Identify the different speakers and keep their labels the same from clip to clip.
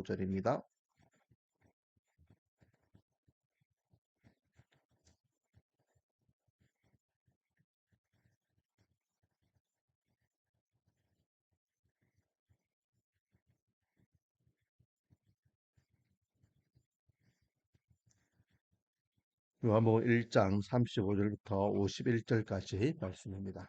Speaker 1: 35절입니다. 요한복음 1장 35절부터 51절까지 말씀입니다.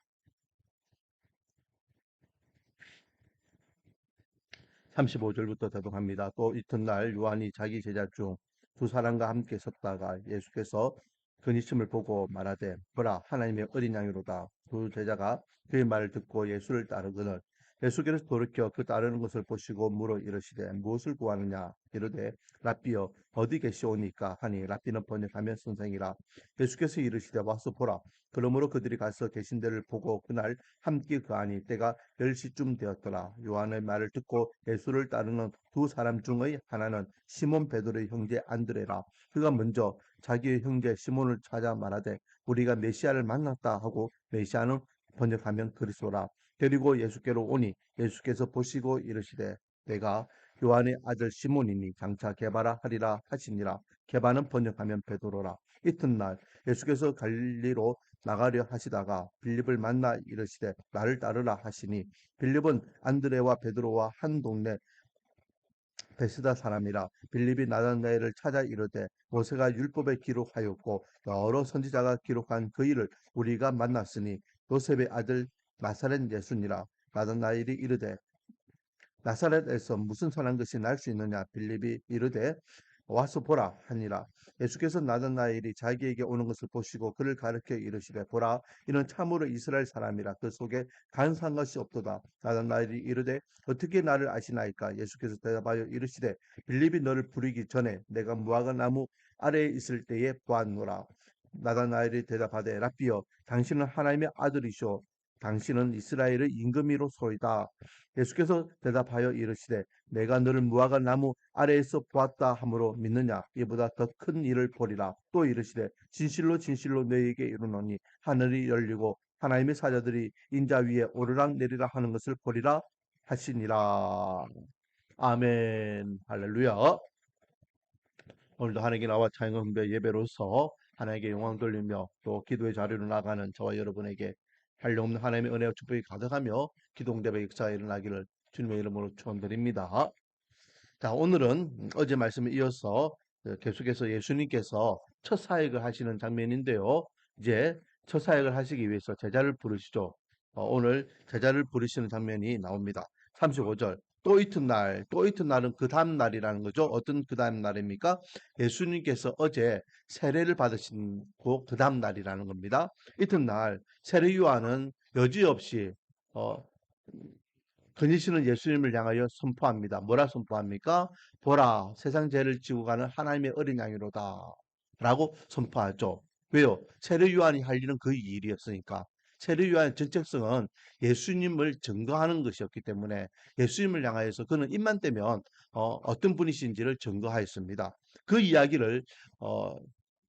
Speaker 1: 35절부터 대독합니다. 또 이튿날 요한이 자기 제자 중 두 사람과 함께 섰다가 예수께서 그니심을 보고 말하되 보라 하나님의 어린 양이로다. 두 제자가 그의 말을 듣고 예수를 따르거늘 예수께서 돌이켜 그 따르는 것을 보시고 물어 이르시되 무엇을 구하느냐 이르되 랍비여 어디 계시오니까 하니 랍비는 번역하면 선생이라. 예수께서 이르시되 와서 보라. 그러므로 그들이 가서 계신 데를 보고 그날 함께 거하니 때가 10시쯤 되었더라. 요한의 말을 듣고 예수를 따르는 두 사람 중의 하나는 시몬 베드로의 형제 안드레라. 그가 먼저 자기의 형제 시몬을 찾아 말하되 우리가 메시아를 만났다 하고 메시아는 번역하면 그리스도라. 데리고 예수께로 오니 예수께서 보시고 이르시되 내가 요한의 아들 시몬이니 장차 게바라 하리라 하시니라. 게바는 번역하면 베드로라. 이튿날 예수께서 갈릴리로 나가려 하시다가 빌립을 만나 이르시되 나를 따르라 하시니 빌립은 안드레와 베드로와 한 동네 베스다 사람이라. 빌립이 나다나엘을 찾아 이르되 모세가 율법에 기록하였고 여러 선지자가 기록한 그 일을 우리가 만났으니 요셉의 아들 나사렛 예수니라. 나다나엘이 이르되 나사렛에서 무슨 선한 것이 날 수 있느냐. 빌립이 이르되 와서 보라 하니라. 예수께서 나다나엘이 자기에게 오는 것을 보시고 그를 가르쳐 이르시되 보라 이는 참으로 이스라엘 사람이라. 그 속에 간사한 것이 없도다. 나다나엘이 이르되 어떻게 나를 아시나이까. 예수께서 대답하여 이르시되 빌립이 너를 부르기 전에 내가 무화과 나무 아래에 있을 때에 보았노라. 나다나엘이 대답하되 랍비여 당신은 하나님의 아들이시오 당신은 이스라엘의 임금이로소이다. 예수께서 대답하여 이르시되 내가 너를 무화과 나무 아래에서 보았다 함으로 믿느냐. 이보다 더 큰 일을 보리라. 또 이르시되 진실로 진실로 너희에게 이르노니 하늘이 열리고 하나님의 사자들이 인자 위에 오르락내리락 하는 것을 보리라 하시니라. 아멘. 할렐루야. 오늘도 하나님께 나와 찬양과 예배로서 하나님께 영광 돌리며 또 기도의 자리로 나가는 저와 여러분에게 한량없는 하나님의 은혜와 축복이 가득하며 기도응답의 역사가 일어나기를 주님의 이름으로 축원드립니다. 자, 오늘은 어제 말씀에 이어서 계속해서 예수님께서 첫 사역을 하시는 장면인데요. 이제 첫 사역을 하시기 위해서 제자를 부르시죠. 오늘 제자를 부르시는 장면이 나옵니다. 35절. 또 이튿날은 그 다음 날이라는 거죠. 어떤 그 다음 날입니까? 예수님께서 어제 세례를 받으신 그 다음 날이라는 겁니다. 이튿날 세례 요한은 여지없이 그니시는 예수님을 향하여 선포합니다. 뭐라 선포합니까? 보라, 세상 죄를 지고 가는 하나님의 어린 양이로다. 라고 선포하죠. 왜요? 세례 요한이 할 일은 그 일이었으니까. 세례 요한의 정체성은 예수님을 증거하는 것이었기 때문에 예수님을 향하여서 그는 입만 떼면 어떤 분이신지를 증거하였습니다. 그 이야기를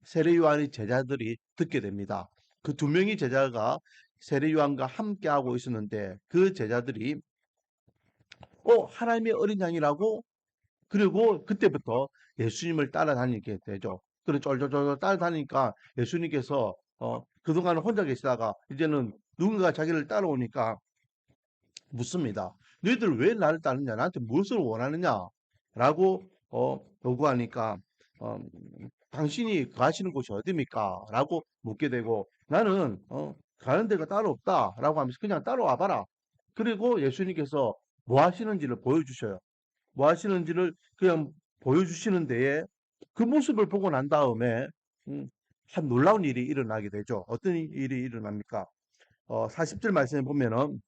Speaker 1: 세례 요한의 제자들이 듣게 됩니다. 그 두 명의 제자가 세례 요한과 함께하고 있었는데 그 제자들이 하나님의 어린 양이라고? 그리고 그때부터 예수님을 따라다니게 되죠. 그래 쫄쫄쫄 따라다니니까 예수님께서 그동안은 혼자 계시다가 이제는 누군가 자기를 따라오니까 묻습니다. 너희들 왜 나를 따르냐? 나한테 무엇을 원하느냐? 라고 요구하니까 어, 당신이 가시는 곳이 어디입니까? 라고 묻게 되고 나는 가는 데가 따로 없다 라고 하면서 그냥 따라와 봐라. 그리고 예수님께서 뭐 하시는지를 보여주셔요. 뭐 하시는지를 그냥 보여주시는 데에 그 모습을 보고 난 다음에 참 놀라운 일이 일어나게 되죠. 어떤 일이 일어납니까? 40절 말씀에 보면은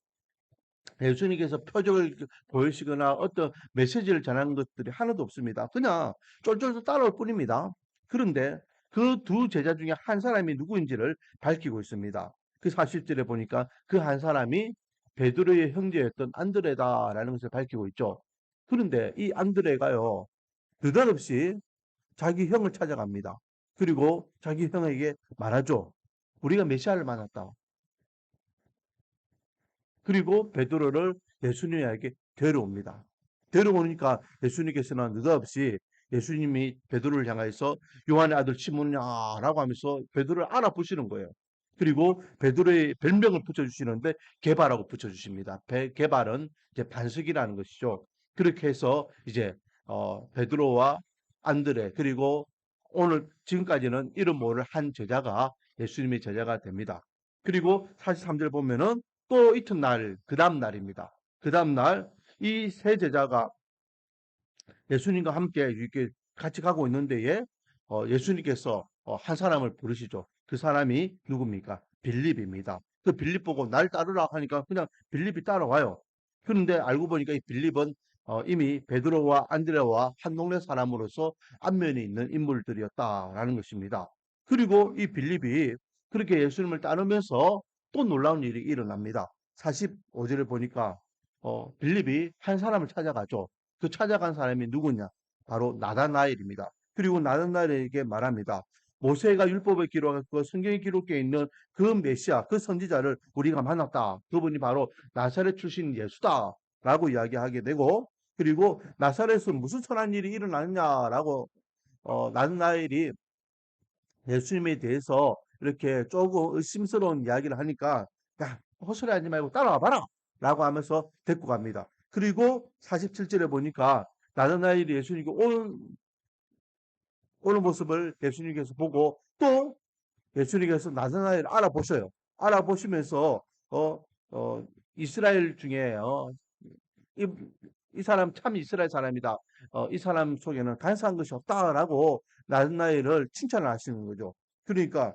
Speaker 1: 예수님께서 표적을 보이시거나 어떤 메시지를 전하는 것들이 하나도 없습니다. 그냥 쫄쫄 따라올 뿐입니다. 그런데 그 두 제자 중에 한 사람이 누구인지를 밝히고 있습니다. 그 40절에 보니까 그 한 사람이 베드로의 형제였던 안드레다라는 것을 밝히고 있죠. 그런데 이 안드레가요, 느닷없이 자기 형을 찾아갑니다. 그리고 자기 형에게 말하죠. 우리가 메시아를 만났다. 그리고 베드로를 예수님에게 데려옵니다. 데려오니까 예수님께서는 느닷없이 예수님이 베드로를 향하여서 요한의 아들 시몬이냐라고 하면서 베드로를 알아보시는 거예요. 그리고 베드로의 별명을 붙여주시는데 게바라고 붙여주십니다. 게바는 이제 반석이라는 것이죠. 그렇게 해서 이제 베드로와 안드레 그리고 오늘 지금까지는 이름 모를 한 제자가 예수님의 제자가 됩니다. 그리고 43절 보면은 또 이튿날 그 다음 날입니다. 그 다음 날 이 세 제자가 예수님과 함께 이렇게 같이 가고 있는 데에 예수님께서 한 사람을 부르시죠. 그 사람이 누굽니까? 빌립입니다. 그 빌립 보고 날 따르라 하니까 그냥 빌립이 따라와요. 그런데 알고 보니까 이 빌립은 이미 베드로와 안드레와 한 동네 사람으로서 안면이 있는 인물들이었다라는 것입니다. 그리고 이 빌립이 그렇게 예수님을 따르면서 또 놀라운 일이 일어납니다. 45절을 보니까 빌립이 한 사람을 찾아가죠. 그 찾아간 사람이 누구냐? 바로 나다나엘입니다. 그리고 나다나엘에게 말합니다. 모세가 율법에 기록하고 성경에 기록되어 있는 그 메시아, 그 선지자를 우리가 만났다. 그분이 바로 나사렛 출신 예수다. 라고 이야기하게 되고, 그리고 나사렛은 무슨 선한 일이 일어났냐라고 나다나엘이 예수님에 대해서 이렇게 조금 의심스러운 이야기를 하니까 야, 헛소리 하지 말고 따라와 봐라. 라고 하면서 데리고 갑니다. 그리고 47절에 보니까 나다나엘이 예수님께 오는 모습을 예수님께서 보고 또 예수님께서 나다나엘을 알아보셔요. 알아보시면서 어, 어, 이스라엘 중에 이, 이 사람 참 이스라엘 사람이다. 이 사람 속에는 간사한 것이 없다라고 나다나엘을 칭찬을 하시는 거죠. 그러니까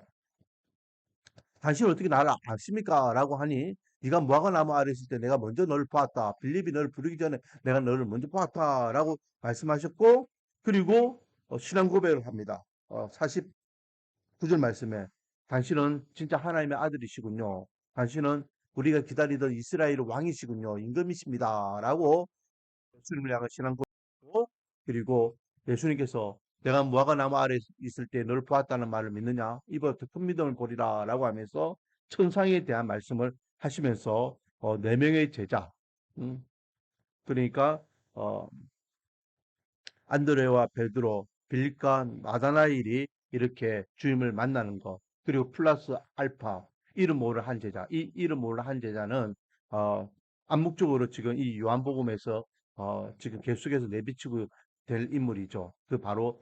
Speaker 1: 당신 어떻게 나를 아십니까? 라고 하니 네가 무화과 나무 아래 있을 때 내가 먼저 너를 보았다. 빌립이 너를 부르기 전에 내가 너를 먼저 보았다. 라고 말씀하셨고 그리고 신앙 고백을 합니다. 49절 말씀에 당신은 진짜 하나님의 아들이시군요. 당신은 우리가 기다리던 이스라엘 왕이시군요. 임금이십니다. 라고 예수님을 향한 신앙 고백하고 그리고 예수님께서 내가 무화과 나무 아래 있을 때 너를 보았다는 말을 믿느냐? 이번부터 큰 믿음을 보리라 라고 하면서 천상에 대한 말씀을 하시면서 네 명의 제자 그러니까 어, 안드레와 베드로, 빌립과 나다나엘이 이렇게 주님을 만나는 것 그리고 플러스 알파 이름 모를 한 제자 이 이름 모를 한 제자는 어, 암묵적으로 지금 이 요한복음에서 지금 계속해서 내비치고 될 인물이죠. 그 바로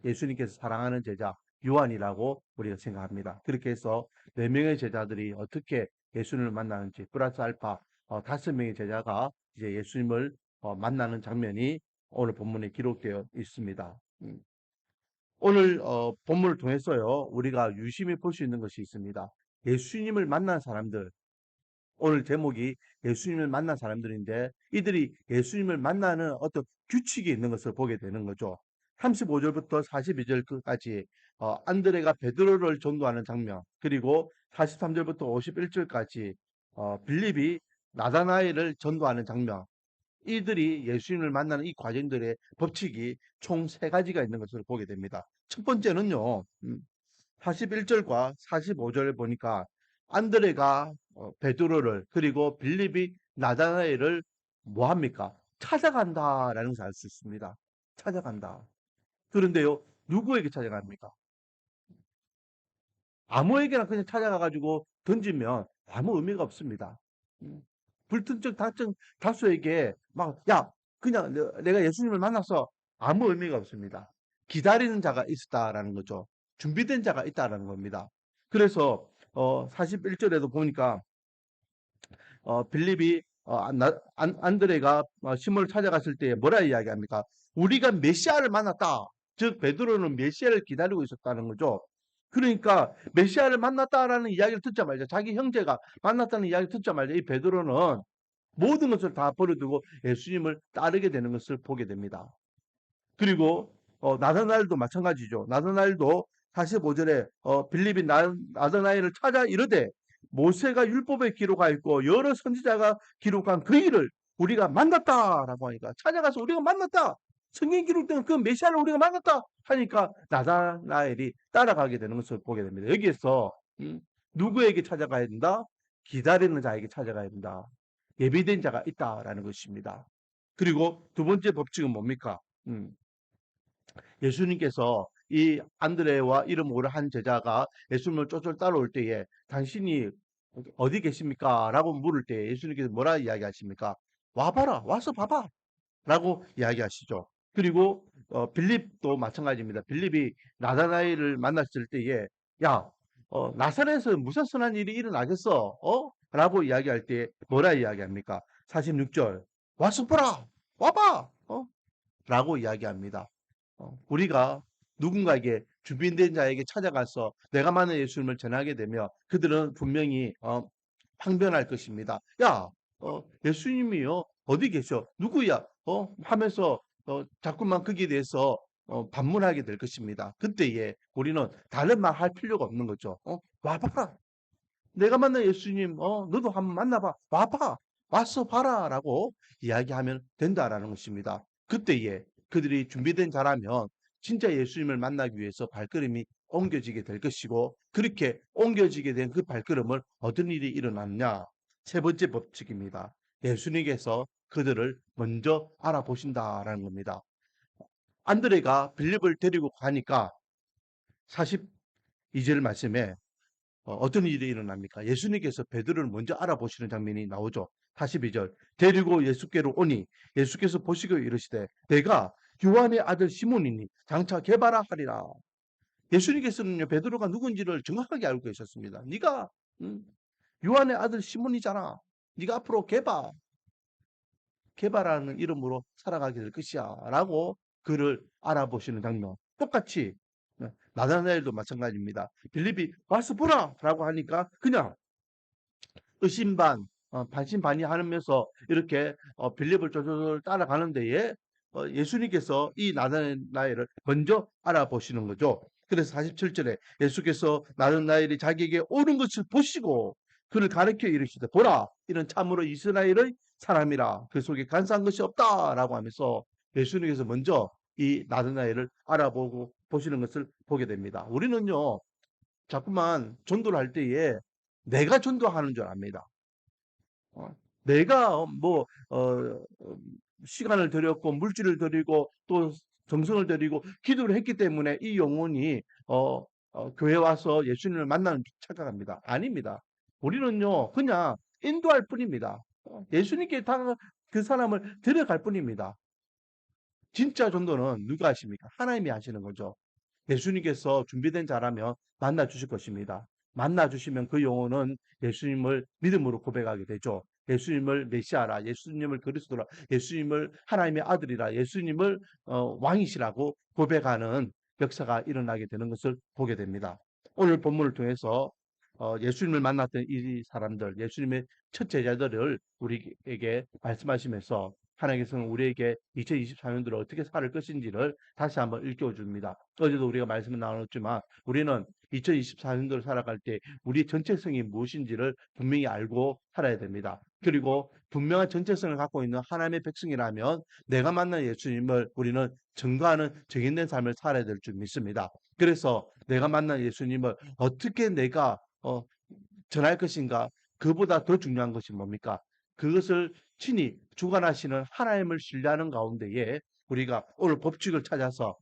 Speaker 1: 예수님께서 사랑하는 제자 요한이라고 우리가 생각합니다. 그렇게 해서 네 명의 제자들이 어떻게 예수님을 만나는지 플러스 알파 다섯 명의 제자가 이제 예수님을 만나는 장면이 오늘 본문에 기록되어 있습니다. 오늘 본문을 통해서요 우리가 유심히 볼 수 있는 것이 있습니다. 예수님을 만난 사람들 오늘 제목이 예수님을 만난 사람들인데 이들이 예수님을 만나는 어떤 규칙이 있는 것을 보게 되는 거죠. 35절부터 42절까지 안드레가 베드로를 전도하는 장면 그리고 43절부터 51절까지 빌립이 나다나엘을 전도하는 장면 이들이 예수님을 만나는 이 과정들의 법칙이 총 세 가지가 있는 것을 보게 됩니다. 첫 번째는요, 41절과 45절을 보니까 안드레가 베드로를 그리고 빌립이 나다나엘을 뭐 합니까? 찾아간다라는 것을 알 수 있습니다. 찾아간다. 그런데요, 누구에게 찾아갑니까? 아무에게나 그냥 찾아가가지고 던지면 아무 의미가 없습니다. 음. 불특정 다수에게 막, 야, 그냥 내가 예수님을 만났어. 아무 의미가 없습니다. 기다리는 자가 있다라는 거죠. 준비된 자가 있다라는 겁니다. 그래서, 41절에도 보니까, 빌립이, 안드레가 시몬을 찾아갔을 때 뭐라 이야기합니까? 우리가 메시아를 만났다. 즉, 베드로는 메시아를 기다리고 있었다는 거죠. 그러니까 메시아를 만났다라는 이야기를 듣자마자 자기 형제가 만났다는 이야기를 듣자마자 이 베드로는 모든 것을 다 버려두고 예수님을 따르게 되는 것을 보게 됩니다. 그리고 나다나엘도 마찬가지죠. 나다나엘도 45절에 빌립이 나다나엘을 찾아 이르되 모세가 율법에 기록하였고 여러 선지자가 기록한 그 일을 우리가 만났다라고 하니까 찾아가서 우리가 만났다. 성경 기록된 그 메시아를 우리가 만났다 하니까 나다나엘이 따라가게 되는 것을 보게 됩니다. 여기에서 누구에게 찾아가야 된다? 기다리는 자에게 찾아가야 된다. 예비된 자가 있다라는 것입니다. 그리고 두 번째 법칙은 뭡니까? 음, 예수님께서 이 안드레와 이름 모를 한 제자가 예수님을 쫄쫄 따라올 때에 당신이 어디 계십니까? 라고 물을 때 예수님께서 뭐라 이야기하십니까? 와봐라, 와서 봐봐. 라고 이야기하시죠. 그리고 빌립도 마찬가지입니다. 빌립이 나다나엘을 만났을 때에 야, 나사렛에서 무슨 선한 일이 일어나겠어? 라고 이야기할 때 뭐라 이야기합니까? 46절 와서 보라, 와봐, 라고 이야기합니다. 우리가 누군가에게 주변된 자에게 찾아가서 내가 만난 예수님을 전하게 되면 그들은 분명히 항변할 것입니다. 야, 예수님이요 어디 계셔? 누구야? 하면서 자꾸만 거기에 대해서 반문하게 될 것입니다. 그때에 우리는 다른 말 할 필요가 없는 거죠. 와봐라. 내가 만난 예수님, 너도 한번 만나봐. 와봐. 왔어 봐라. 라고 이야기하면 된다라는 것입니다. 그때에 그들이 준비된 자라면 진짜 예수님을 만나기 위해서 발걸음이 옮겨지게 될 것이고, 그렇게 옮겨지게 된 그 발걸음을 어떤 일이 일어났냐? 세 번째 법칙입니다. 예수님께서 그들을 먼저 알아보신다라는 겁니다. 안드레가 빌립을 데리고 가니까 42절 말씀에 어떤 일이 일어납니까? 예수님께서 베드로를 먼저 알아보시는 장면이 나오죠. 42절. 데리고 예수께로 오니 예수께서 보시고 이르시되 내가 요한의 아들 시몬이니 장차 개바라 하리라. 예수님께서는요 베드로가 누군지를 정확하게 알고 계셨습니다. 네가 음, 요한의 아들 시몬이잖아. 네가 앞으로 개바라는 이름으로 살아가게 될 것이야. 라고 그를 알아보시는 장면. 똑같이 나다나엘도 마찬가지입니다. 빌립이 와서 보라! 라고 하니까 그냥 의심반, 반신반의하면서 이렇게 빌립을 쫄쫄 따라가는 데에 예수님께서 이 나다나엘을 먼저 알아보시는 거죠. 그래서 47절에 예수께서 나다나엘이 자기에게 오는 것을 보시고 그를 가르쳐 이르시되 보라 이는 참으로 이스라엘의 사람이라 그 속에 간사한 것이 없다라고 하면서 예수님께서 먼저 이 나다나엘을 알아보고 보시는 것을 보게 됩니다. 우리는요 자꾸만 전도를 할 때에 내가 전도하는 줄 압니다. 내가 시간을 들였고 물질을 들이고 또 정성을 들이고 기도를 했기 때문에 이 영혼이 교회 와서 예수님을 만나는 줄 착각합니다. 아닙니다. 우리는요 그냥 인도할 뿐입니다. 예수님께 다 그 사람을 데려갈 뿐입니다. 진짜 전도는 누가 하십니까? 하나님이 하시는 거죠. 예수님께서 준비된 자라면 만나 주실 것입니다. 만나 주시면 그 영혼은 예수님을 믿음으로 고백하게 되죠. 예수님을 메시아라, 예수님을 그리스도라, 예수님을 하나님의 아들이라, 예수님을 왕이시라고 고백하는 역사가 일어나게 되는 것을 보게 됩니다. 오늘 본문을 통해서 예수님을 만났던 이 사람들, 예수님의 첫 제자들을 우리에게 말씀하시면서 하나님께서는 우리에게 2024년도를 어떻게 살 것인지를 다시 한번 일깨워줍니다. 어제도 우리가 말씀을 나눴지만 우리는 2024년도를 살아갈 때 우리의 정체성이 무엇인지를 분명히 알고 살아야 됩니다. 그리고 분명한 정체성을 갖고 있는 하나님의 백성이라면 내가 만난 예수님을 우리는 증거하는 정인된 삶을 살아야 될 줄 믿습니다. 그래서 내가 만난 예수님을 어떻게 내가 전할 것인가? 그보다 더 중요한 것이 뭡니까? 그것을 친히 주관하시는 하나님을 신뢰하는 가운데에 우리가 오늘 법칙을 찾아서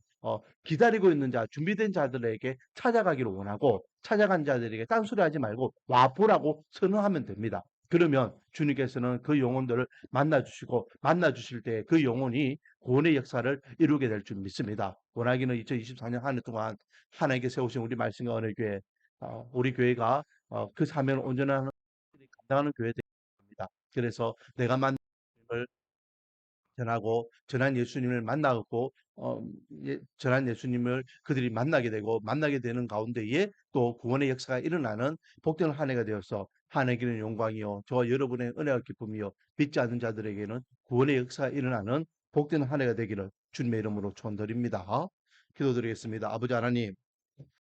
Speaker 1: 기다리고 있는 자, 준비된 자들에게 찾아가기를 원하고 찾아간 자들에게 딴소리하지 말고 와보라고 선언하면 됩니다. 그러면 주님께서는 그 영혼들을 만나주시고 만나주실 때 그 영혼이 구원의 역사를 이루게 될 줄 믿습니다. 원하기는 2024년 한 해 동안 하나님께 세우신 우리 말씀과 은혜 교회 우리 교회가 그 사명을 온전한 감당하는 교회 되겠습니다. 그래서 내가 만난 예수님을 전하고 전한 예수님을 만나고 전한 예수님을 그들이 만나게 되고 만나게 되는 가운데에 또 구원의 역사가 일어나는 복된 한 해가 되어서 하나님께는 영광이요 저와 여러분의 은혜와 기쁨이요 믿지 않는 자들에게는 구원의 역사가 일어나는 복된 한 해가 되기를 주님의 이름으로 축원드립니다. 기도드리겠습니다. 아버지 하나님